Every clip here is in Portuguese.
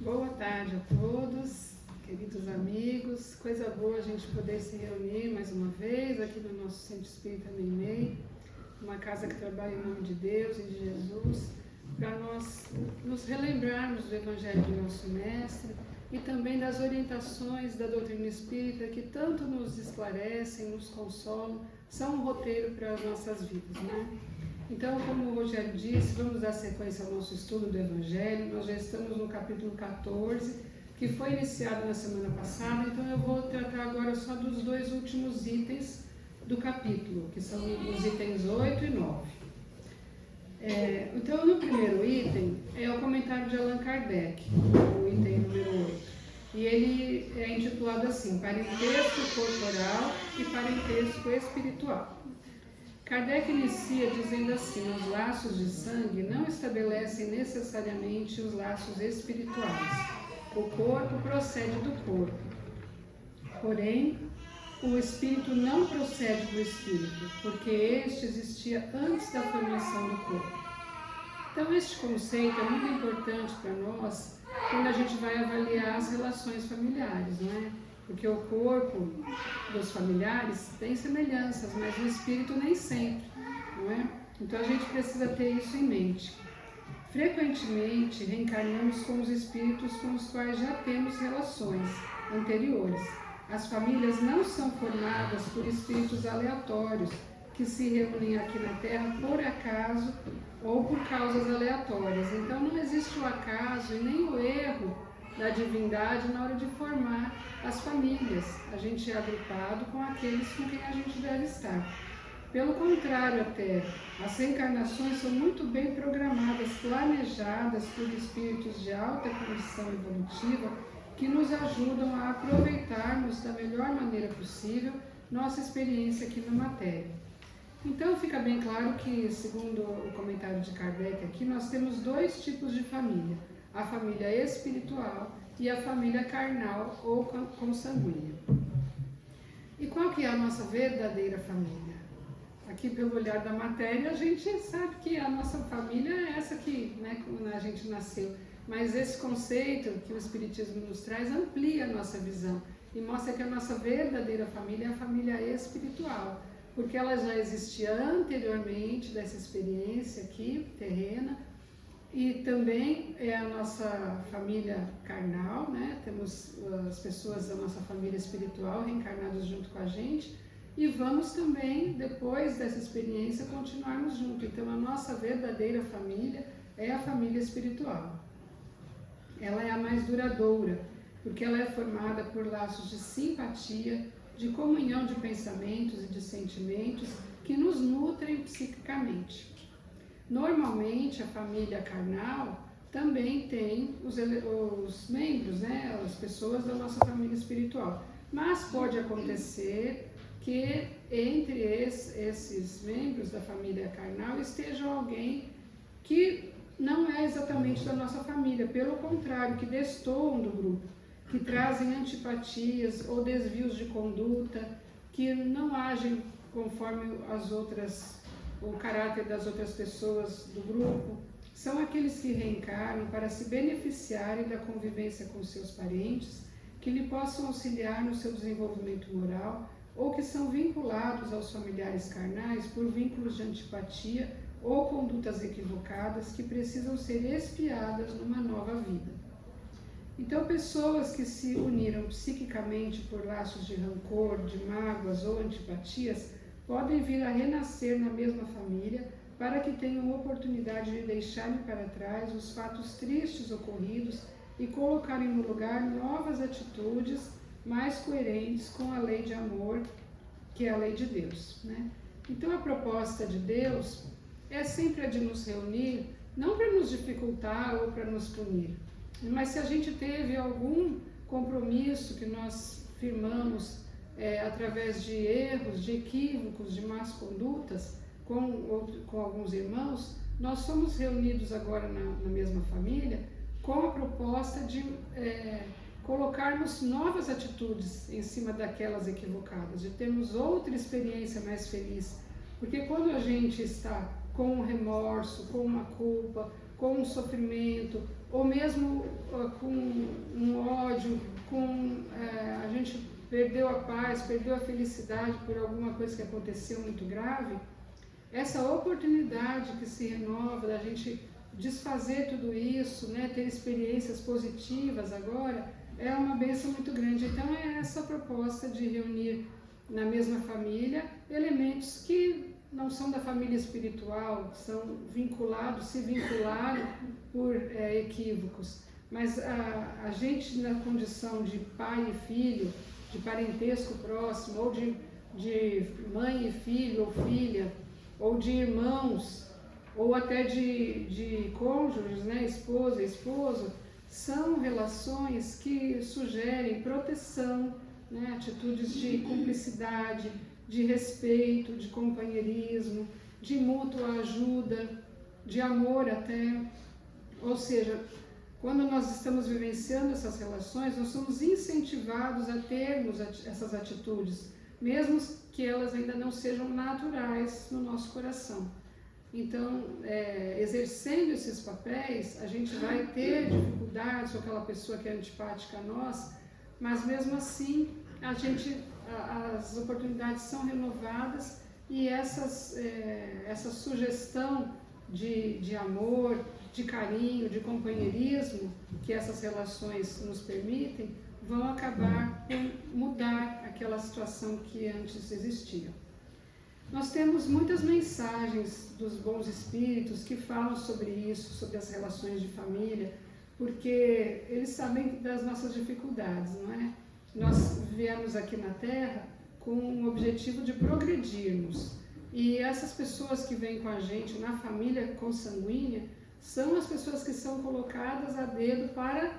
Boa tarde a todos, queridos amigos. Coisa boa a gente poder se reunir mais uma vez aqui no nosso Centro Espírita Meimei, uma casa que trabalha em nome de Deus e de Jesus, para nós nos relembrarmos do Evangelho do nosso Mestre e também das orientações da doutrina espírita que tanto nos esclarecem, nos consolam, são um roteiro para as nossas vidas, né? Então, como o Rogério disse, vamos dar sequência ao nosso estudo do Evangelho. Nós já estamos no capítulo 14, que foi iniciado na semana passada, então eu vou tratar agora só dos dois últimos itens do capítulo, que são os itens 8 e 9. Então, no primeiro item, é o comentário de Allan Kardec, o item número 8. E ele é intitulado assim, Parentesco Corporal e Parentesco Espiritual. Kardec inicia dizendo assim, os laços de sangue não estabelecem necessariamente os laços espirituais. O corpo procede do corpo. Porém, o espírito não procede do espírito, porque este existia antes da formação do corpo. Então, este conceito é muito importante para nós quando a gente vai avaliar as relações familiares, não é? Porque o corpo dos familiares tem semelhanças, mas o espírito nem sempre, não é? Então a gente precisa ter isso em mente. Frequentemente reencarnamos com os espíritos com os quais já temos relações anteriores. As famílias não são formadas por espíritos aleatórios que se reúnem aqui na Terra por acaso ou por causas aleatórias. Então não existe o acaso e nem o erro da divindade na hora de formar as famílias. A gente é agrupado com aqueles com quem a gente deve estar. Pelo contrário até, as reencarnações são muito bem programadas, planejadas por espíritos de alta condição evolutiva que nos ajudam a aproveitarmos da melhor maneira possível nossa experiência aqui na matéria. Então fica bem claro que, segundo o comentário de Kardec aqui, nós temos dois tipos de família. A família espiritual e a família carnal ou consanguínea. E qual que é a nossa verdadeira família? Aqui pelo olhar da matéria a gente sabe que a nossa família é essa que, né, quando a gente nasceu. Mas esse conceito que o Espiritismo nos traz amplia a nossa visão e mostra que a nossa verdadeira família é a família espiritual, porque ela já existia anteriormente dessa experiência aqui, terrena, e também é a nossa família carnal, né? Temos as pessoas da nossa família espiritual reencarnadas junto com a gente e vamos também, depois dessa experiência, continuarmos juntos. Então, a nossa verdadeira família é a família espiritual. Ela é a mais duradoura, porque ela é formada por laços de simpatia, de comunhão de pensamentos e de sentimentos que nos nutrem psiquicamente. Normalmente, a família carnal também tem os membros, né, as pessoas da nossa família espiritual. Mas pode acontecer que entre esses membros da família carnal esteja alguém que não é exatamente da nossa família, pelo contrário, que destoam do grupo, que trazem antipatias ou desvios de conduta, que não agem conforme o caráter das outras pessoas do grupo. São aqueles que reencarnam para se beneficiarem da convivência com seus parentes, que lhe possam auxiliar no seu desenvolvimento moral, ou que são vinculados aos familiares carnais por vínculos de antipatia ou condutas equivocadas que precisam ser expiadas numa nova vida. Então, pessoas que se uniram psiquicamente por laços de rancor, de mágoas ou antipatias, podem vir a renascer na mesma família para que tenham oportunidade de deixarem para trás os fatos tristes ocorridos e colocarem no lugar novas atitudes mais coerentes com a lei de amor, que é a lei de Deus, né? Então, a proposta de Deus é sempre a de nos reunir, não para nos dificultar ou para nos punir, mas se a gente teve algum compromisso que nós firmamos através de erros, de equívocos, de más condutas com alguns irmãos, nós somos reunidos agora na mesma família com a proposta de colocarmos novas atitudes em cima daquelas equivocadas, de termos outra experiência mais feliz. Porque quando a gente está com um remorso, com uma culpa, com um sofrimento, ou mesmo com um ódio, a gente perdeu a paz, perdeu a felicidade por alguma coisa que aconteceu muito grave, essa oportunidade que se renova da gente desfazer tudo isso, né, ter experiências positivas agora, é uma bênção muito grande. Então é essa proposta de reunir na mesma família elementos que não são da família espiritual, são vinculados, se vincularam por equívocos. Mas a gente na condição de pai e filho, de parentesco próximo, ou de mãe e filho ou filha, ou de irmãos, ou até de cônjuges, né, esposa e esposo, são relações que sugerem proteção, né, atitudes de cumplicidade, de respeito, de companheirismo, de mútua ajuda, de amor até. Ou seja, quando nós estamos vivenciando essas relações, nós somos incentivados a termos essas atitudes, mesmo que elas ainda não sejam naturais no nosso coração. Então, exercendo esses papéis, a gente vai ter dificuldades com aquela pessoa que é antipática a nós, mas mesmo assim, as oportunidades são renovadas e essa sugestão de amor, de carinho, de companheirismo que essas relações nos permitem, vão acabar por mudar aquela situação que antes existia. Nós temos muitas mensagens dos bons espíritos que falam sobre isso, sobre as relações de família, porque eles sabem das nossas dificuldades, não é? Nós viemos aqui na Terra com o objetivo de progredirmos. E essas pessoas que vêm com a gente na família consanguínea são as pessoas que são colocadas a dedo para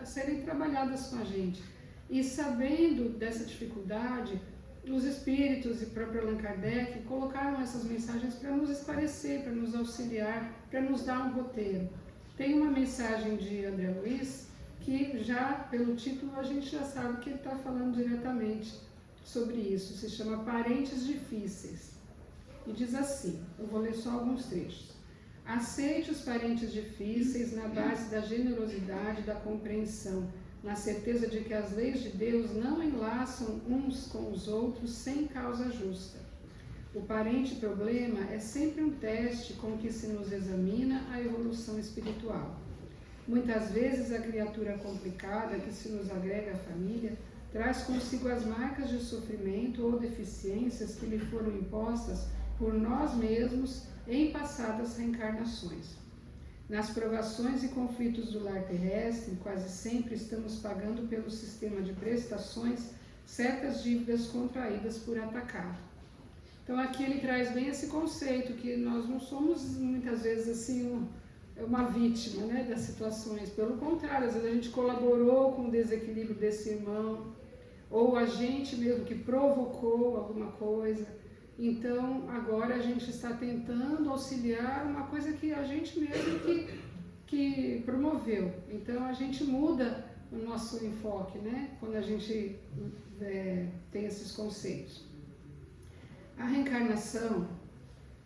serem trabalhadas com a gente. E sabendo dessa dificuldade, os espíritos e próprio Allan Kardec colocaram essas mensagens para nos esclarecer, para nos auxiliar, para nos dar um roteiro. Tem uma mensagem de André Luiz que já, pelo título, a gente já sabe que ele está falando diretamente sobre isso. Se chama Parentes Difíceis. E diz assim, eu vou ler só alguns trechos. Aceite os parentes difíceis na base da generosidade e da compreensão, na certeza de que as leis de Deus não enlaçam uns com os outros sem causa justa. O parente problema é sempre um teste com que se nos examina a evolução espiritual. Muitas vezes a criatura complicada que se nos agrega à família traz consigo as marcas de sofrimento ou deficiências que lhe foram impostas por nós mesmos em passadas reencarnações. Nas provações e conflitos do lar terrestre, quase sempre estamos pagando pelo sistema de prestações certas dívidas contraídas por atacado. Então aqui ele traz bem esse conceito, que nós não somos muitas vezes assim uma vítima, né, das situações. Pelo contrário, às vezes a gente colaborou com o desequilíbrio desse irmão, ou a gente mesmo que provocou alguma coisa. Então, agora a gente está tentando auxiliar uma coisa que a gente mesmo que promoveu. Então, a gente muda o nosso enfoque, né? Quando a gente tem esses conceitos. A reencarnação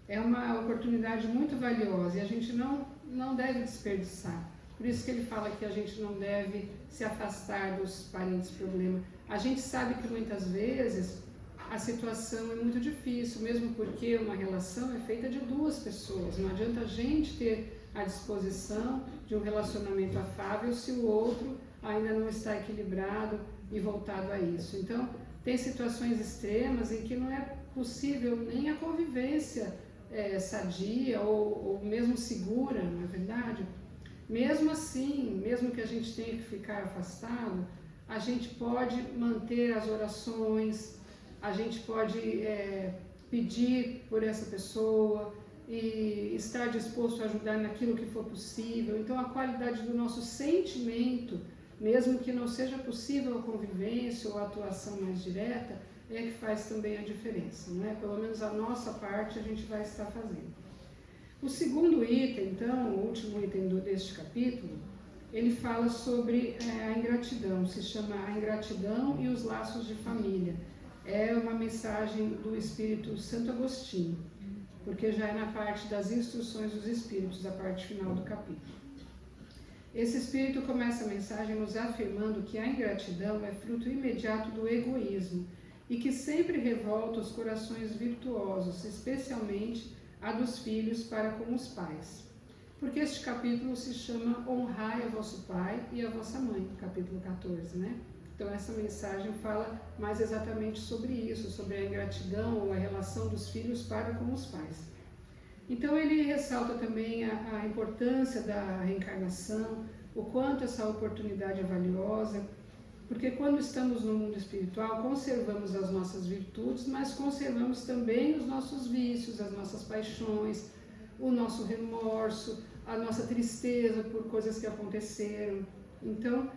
é uma oportunidade muito valiosa e a gente não deve desperdiçar. Por isso que ele fala que a gente não deve se afastar dos parentes problema. A gente sabe que muitas vezes a situação é muito difícil, mesmo porque uma relação é feita de duas pessoas. Não adianta a gente ter a disposição de um relacionamento afável se o outro ainda não está equilibrado e voltado a isso. Então, tem situações extremas em que não é possível nem a convivência sadia ou mesmo segura, não é verdade? Mesmo assim, mesmo que a gente tenha que ficar afastado, a gente pode manter as orações, a gente pode pedir por essa pessoa e estar disposto a ajudar naquilo que for possível. Então, a qualidade do nosso sentimento, mesmo que não seja possível a convivência ou a atuação mais direta, é que faz também a diferença, não é? Pelo menos a nossa parte a gente vai estar fazendo. O segundo item, então, o último item deste capítulo, ele fala sobre a ingratidão, se chama A Ingratidão e os Laços de Família. É uma mensagem do Espírito Santo Agostinho, porque já é na parte das instruções dos Espíritos, da parte final do capítulo. Esse espírito começa a mensagem nos afirmando que a ingratidão é fruto imediato do egoísmo e que sempre revolta os corações virtuosos, especialmente a dos filhos para com os pais. Porque este capítulo se chama Honrai a vosso pai e a vossa mãe, capítulo 14, né? Então essa mensagem fala mais exatamente sobre isso, sobre a ingratidão ou a relação dos filhos para com os pais. Então ele ressalta também a importância da reencarnação, o quanto essa oportunidade é valiosa, porque quando estamos no mundo espiritual conservamos as nossas virtudes, mas conservamos também os nossos vícios, as nossas paixões, o nosso remorso, a nossa tristeza por coisas que aconteceram. Então,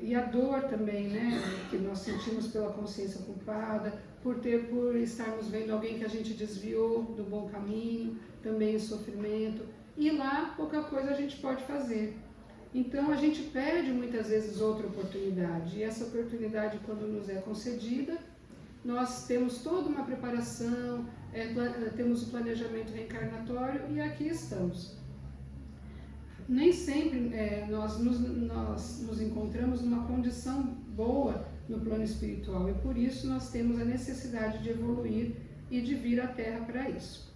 e a dor também, né, que nós sentimos pela consciência culpada, por estarmos vendo alguém que a gente desviou do bom caminho, também o sofrimento, e lá pouca coisa a gente pode fazer. Então a gente perde muitas vezes outra oportunidade, e essa oportunidade, quando nos é concedida, nós temos toda uma preparação, temos o planejamento reencarnatório e aqui estamos. Nem sempre nós nos encontramos numa condição boa no plano espiritual e por isso nós temos a necessidade de evoluir e de vir à Terra para isso.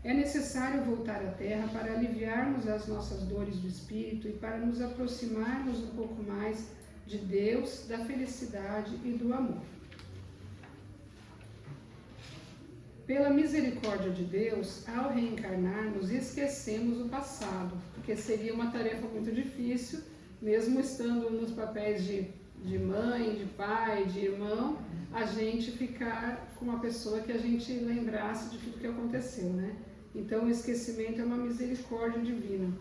É necessário voltar à Terra para aliviarmos as nossas dores do espírito e para nos aproximarmos um pouco mais de Deus, da felicidade e do amor. Pela misericórdia de Deus, ao reencarnarmos, esquecemos o passado, porque seria uma tarefa muito difícil, mesmo estando nos papéis de mãe, de pai, de irmão, a gente ficar com uma pessoa que a gente lembrasse de tudo que aconteceu, né? Então o esquecimento é uma misericórdia divina.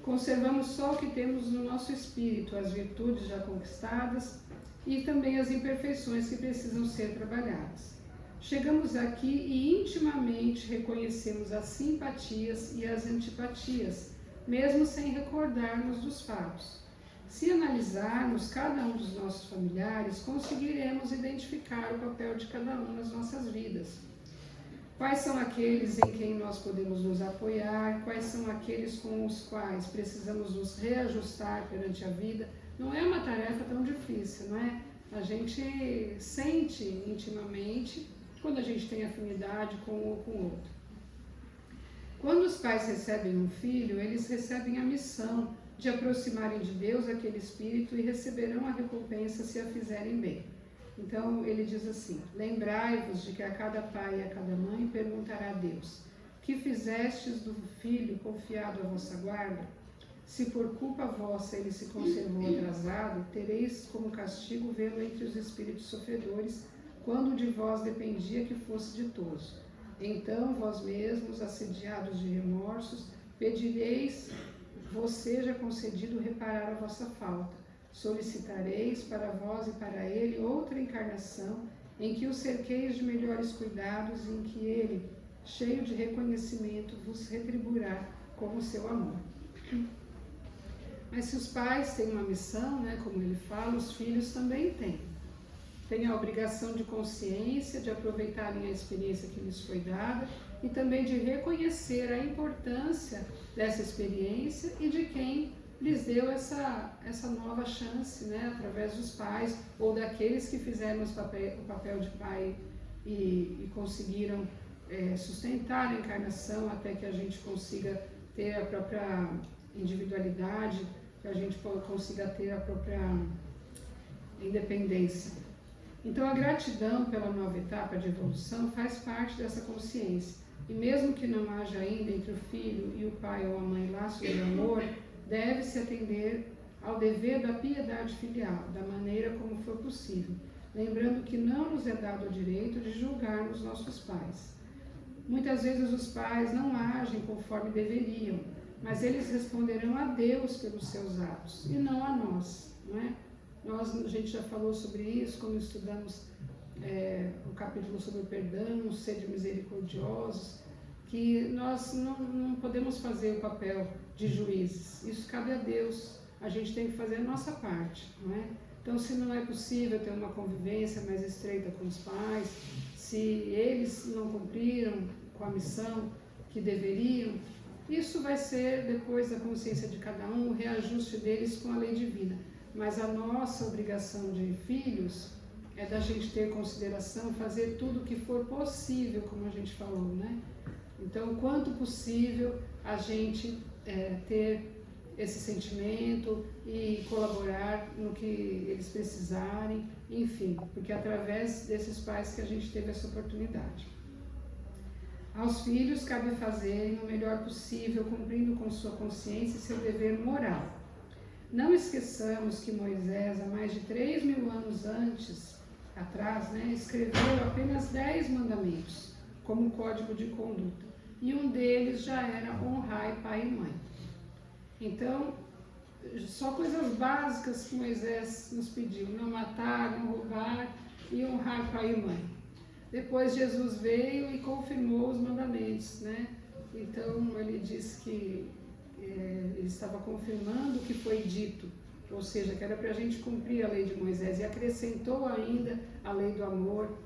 Conservamos só o que temos no nosso espírito, as virtudes já conquistadas e também as imperfeições que precisam ser trabalhadas. Chegamos aqui e intimamente reconhecemos as simpatias e as antipatias, mesmo sem recordarmos dos fatos. Se analisarmos cada um dos nossos familiares, conseguiremos identificar o papel de cada um nas nossas vidas. Quais são aqueles em quem nós podemos nos apoiar, quais são aqueles com os quais precisamos nos reajustar perante a vida. Não é uma tarefa tão difícil, não é? A gente sente intimamente quando a gente tem afinidade com um ou com o outro. Quando os pais recebem um filho, eles recebem a missão de aproximarem de Deus aquele espírito e receberão a recompensa se a fizerem bem. Então ele diz assim: lembrai-vos de que a cada pai e a cada mãe perguntará a Deus: que fizestes do filho confiado à vossa guarda? Se por culpa vossa ele se conservou atrasado, tereis como castigo vê-lo entre os espíritos sofredores, quando de vós dependia que fosse ditoso. Então, vós mesmos, assediados de remorsos, pedireis, vos seja concedido reparar a vossa falta. Solicitareis para vós e para ele outra encarnação, em que o cerqueis de melhores cuidados e em que ele, cheio de reconhecimento, vos retribuirá com o seu amor. Mas se os pais têm uma missão, né, como ele fala, os filhos também têm. Têm a obrigação de consciência, de aproveitarem a experiência que lhes foi dada e também de reconhecer a importância dessa experiência e de quem lhes deu essa nova chance, né, através dos pais ou daqueles que fizeram o papel de pai e conseguiram sustentar a encarnação até que a gente consiga ter a própria individualidade, que a gente consiga ter a própria independência. Então, a gratidão pela nova etapa de evolução faz parte dessa consciência. E mesmo que não haja ainda entre o filho e o pai ou a mãe laço de amor, deve-se atender ao dever da piedade filial, da maneira como for possível, lembrando que não nos é dado o direito de julgarmos nossos pais. Muitas vezes os pais não agem conforme deveriam, mas eles responderão a Deus pelos seus atos, e não a nós, não é? A gente já falou sobre isso quando estudamos o capítulo sobre o perdão, sede misericordiosos, que nós não podemos fazer o papel de juízes. Isso cabe a Deus. A gente tem que fazer a nossa parte, não é? Então, se não é possível ter uma convivência mais estreita com os pais, se eles não cumpriram com a missão que deveriam, Isso vai ser, depois da consciência de cada um, o reajuste deles com a lei divina. Mas a nossa obrigação de filhos é da gente ter consideração, fazer tudo o que for possível, como a gente falou, né? Então, quanto possível, a gente ter esse sentimento e colaborar no que eles precisarem, enfim, porque é através desses pais que a gente teve essa oportunidade. Aos filhos cabe fazerem o melhor possível, cumprindo com sua consciência seu dever moral. Não esqueçamos que Moisés, há mais de 3.000 anos atrás, escreveu apenas 10 mandamentos como código de conduta. E um deles já era honrar pai e mãe. Então, só coisas básicas que Moisés nos pediu: não matar, não roubar e honrar pai e mãe. Depois Jesus veio e confirmou os mandamentos, né? Então ele disse que ele estava confirmando o que foi dito, ou seja, que era para a gente cumprir a lei de Moisés, e acrescentou ainda a lei do amor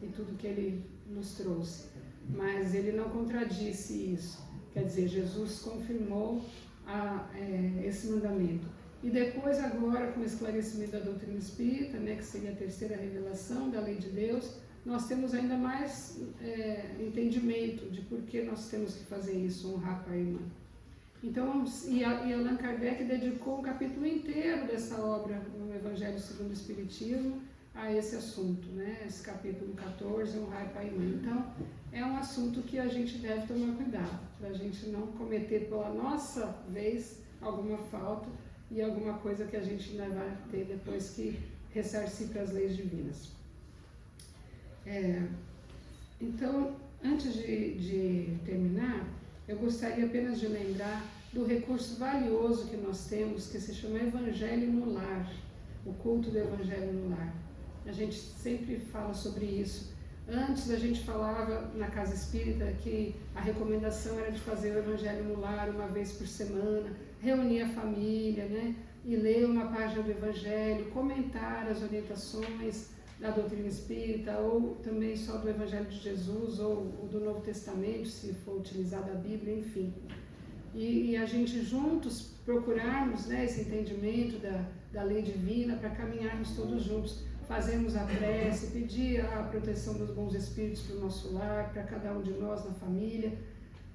e tudo que ele nos trouxe. Mas ele não contradisse isso, quer dizer, Jesus confirmou esse mandamento. E depois, agora, com o esclarecimento da doutrina espírita, que seria a terceira revelação da lei de Deus, nós temos ainda mais entendimento de por que nós temos que fazer isso, honrar pai e mãe. Então, e Allan Kardec dedicou um capítulo inteiro dessa obra no Evangelho segundo o Espiritismo a esse assunto, esse capítulo 14, honrar pai e mãe. Então, é um assunto que a gente deve tomar cuidado, para a gente não cometer pela nossa vez alguma falta e alguma coisa que a gente ainda vai ter depois que ressarcir para as leis divinas. Então, antes de terminar, eu gostaria apenas de lembrar do recurso valioso que nós temos, que se chama Evangelho no Lar, o culto do Evangelho no Lar. A gente sempre fala sobre isso. Antes a gente falava na Casa Espírita que a recomendação era de fazer o Evangelho no Lar uma vez por semana, reunir a família, e ler uma página do Evangelho, comentar as orientações da doutrina espírita, ou também só do Evangelho de Jesus, ou do Novo Testamento, se for utilizada a Bíblia, enfim. E a gente juntos procurarmos esse entendimento da lei divina para caminharmos todos juntos, fazermos a prece, pedir a proteção dos bons espíritos para o nosso lar, para cada um de nós na família.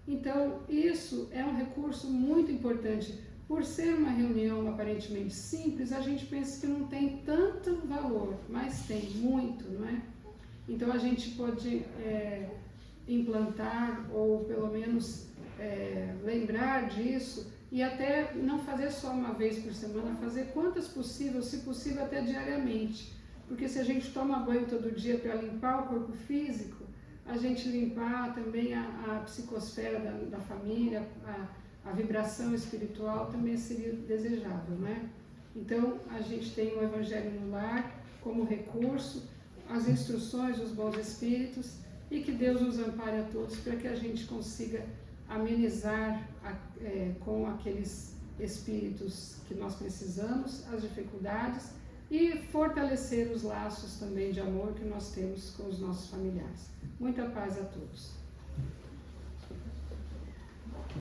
Então, isso é um recurso muito importante. Por ser uma reunião aparentemente simples, a gente pensa que não tem tanto valor, mas tem muito, não é? Então a gente pode implantar, ou pelo menos lembrar disso, e até não fazer só uma vez por semana, fazer quantas possível, se possível até diariamente. Porque se a gente toma banho todo dia para limpar o corpo físico, a gente limpar também a psicosfera da família, a vibração espiritual também seria desejável, Então, a gente tem o Evangelho no Lar como recurso, as instruções dos bons espíritos, e que Deus nos ampare a todos para que a gente consiga amenizar com aqueles espíritos que nós precisamos as dificuldades e fortalecer os laços também de amor que nós temos com os nossos familiares. Muita paz a todos.